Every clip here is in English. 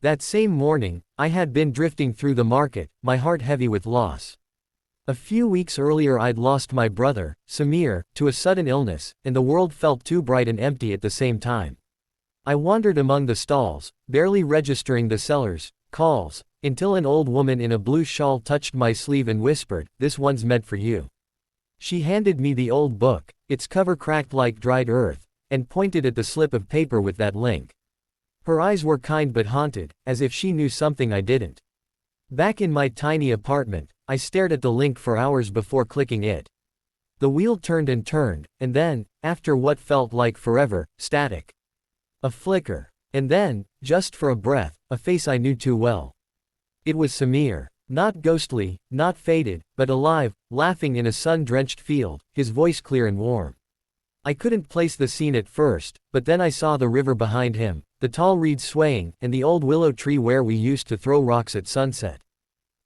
That same morning, I had been drifting through the market, my heart heavy with loss. A few weeks earlier I'd lost my brother, Samir, to a sudden illness, and the world felt too bright and empty at the same time. I wandered among the stalls, barely registering the sellers' calls, until an old woman in a blue shawl touched my sleeve and whispered, "This one's meant for you." She handed me the old book, its cover cracked like dried earth, and pointed at the slip of paper with that link. Her eyes were kind but haunted, as if she knew something I didn't. Back in my tiny apartment, I stared at the link for hours before clicking it. The wheel turned, and then, after what felt like forever, static. A flicker. And then, just for a breath, a face I knew too well. It was Samir. Not ghostly, not faded, but alive, laughing in a sun-drenched field, his voice clear and warm. I couldn't place the scene at first, but then I saw the river behind him, the tall reeds swaying, and the old willow tree where we used to throw rocks at sunset.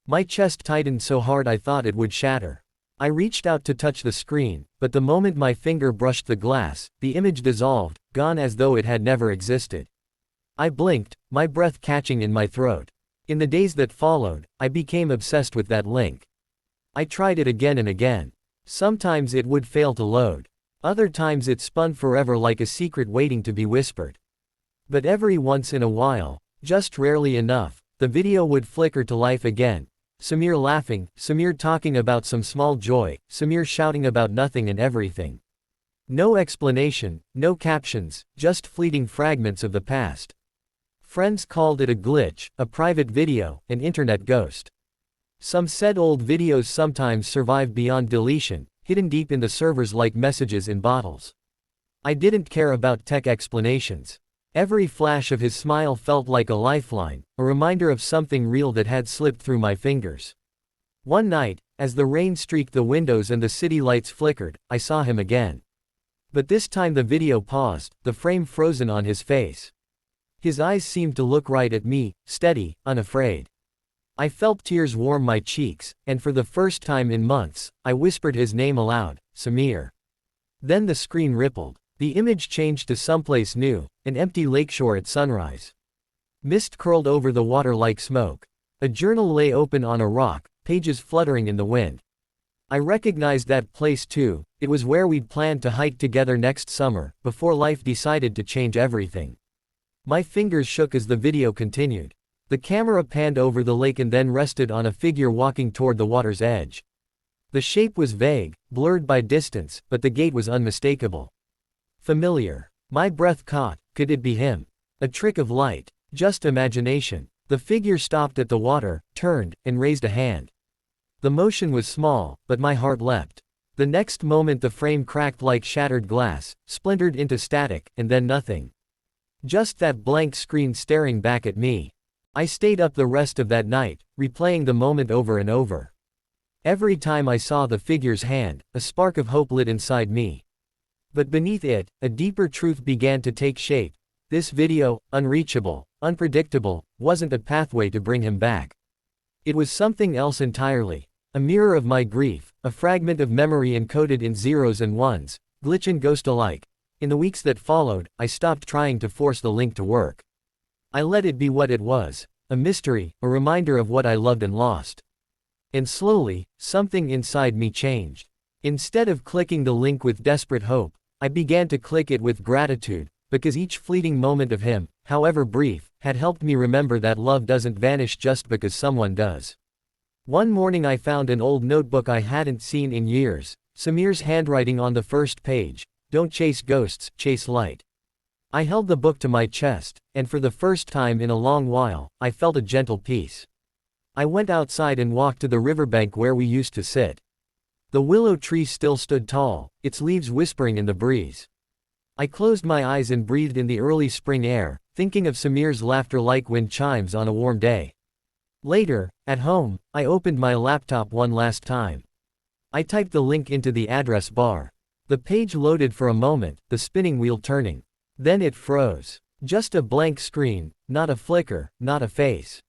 My chest tightened so hard I thought it would shatter. I reached out to touch the screen, but the moment my finger brushed the glass, the image dissolved, gone as though it had never existed. I blinked, my breath catching in my throat. In the days that followed, I became obsessed with that link. I tried it again and again. Sometimes it would fail to load. Other times it spun forever like a secret waiting to be whispered. But every once in a while, just rarely enough, the video would flicker to life again. Samir laughing, Samir talking about some small joy, Samir shouting about nothing and everything. No explanation, no captions, just fleeting fragments of the past. Friends called it a glitch, a private video, an internet ghost. Some said old videos sometimes survive beyond deletion, hidden deep in the servers like messages in bottles. I didn't care about tech explanations. Every flash of his smile felt like a lifeline, a reminder of something real that had slipped through my fingers. One night, as the rain streaked the windows and the city lights flickered, I saw him again. But this time the video paused, the frame frozen on his face. His eyes seemed to look right at me, steady, unafraid. I felt tears warm my cheeks, and for the first time in months, I whispered his name aloud, Samir. Then the screen rippled. The image changed to someplace new, an empty lakeshore at sunrise. Mist curled over the water like smoke. A journal lay open on a rock, pages fluttering in the wind. I recognized that place too, it was where we'd planned to hike together next summer, before life decided to change everything. My fingers shook as the video continued. The camera panned over the lake and then rested on a figure walking toward the water's edge. The shape was vague, blurred by distance, but the gait was unmistakable. Familiar. My breath caught. Could it be him? A trick of light. Just imagination. The figure stopped at the water, turned, and raised a hand. The motion was small, but my heart leapt. The next moment the frame cracked like shattered glass, splintered into static, and then nothing. Just that blank screen staring back at me. I stayed up the rest of that night, replaying the moment over and over. Every time I saw the figure's hand, a spark of hope lit inside me. But beneath it, a deeper truth began to take shape. This video, unreachable, unpredictable, wasn't a pathway to bring him back. It was something else entirely. A mirror of my grief, a fragment of memory encoded in zeros and ones, glitch and ghost alike. In the weeks that followed, I stopped trying to force the link to work. I let it be what it was, a mystery, a reminder of what I loved and lost. And slowly, something inside me changed. Instead of clicking the link with desperate hope, I began to click it with gratitude, because each fleeting moment of him, however brief, had helped me remember that love doesn't vanish just because someone does. One morning I found an old notebook I hadn't seen in years, Samir's handwriting on the first page, "Don't chase ghosts, chase light." I held the book to my chest, and for the first time in a long while, I felt a gentle peace. I went outside and walked to the riverbank where we used to sit. The willow tree still stood tall, its leaves whispering in the breeze. I closed my eyes and breathed in the early spring air, thinking of Samir's laughter like wind chimes on a warm day. Later, at home, I opened my laptop one last time. I typed the link into the address bar. The page loaded for a moment, the spinning wheel turning. Then it froze. Just a blank screen, not a flicker, not a face.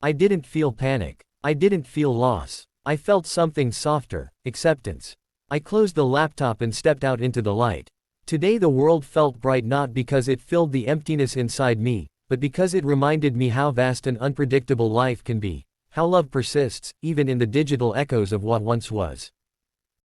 I didn't feel panic. I didn't feel loss. I felt something softer, acceptance. I closed the laptop and stepped out into the light. Today the world felt bright not because it filled the emptiness inside me, but because it reminded me how vast and unpredictable life can be, how love persists, even in the digital echoes of what once was.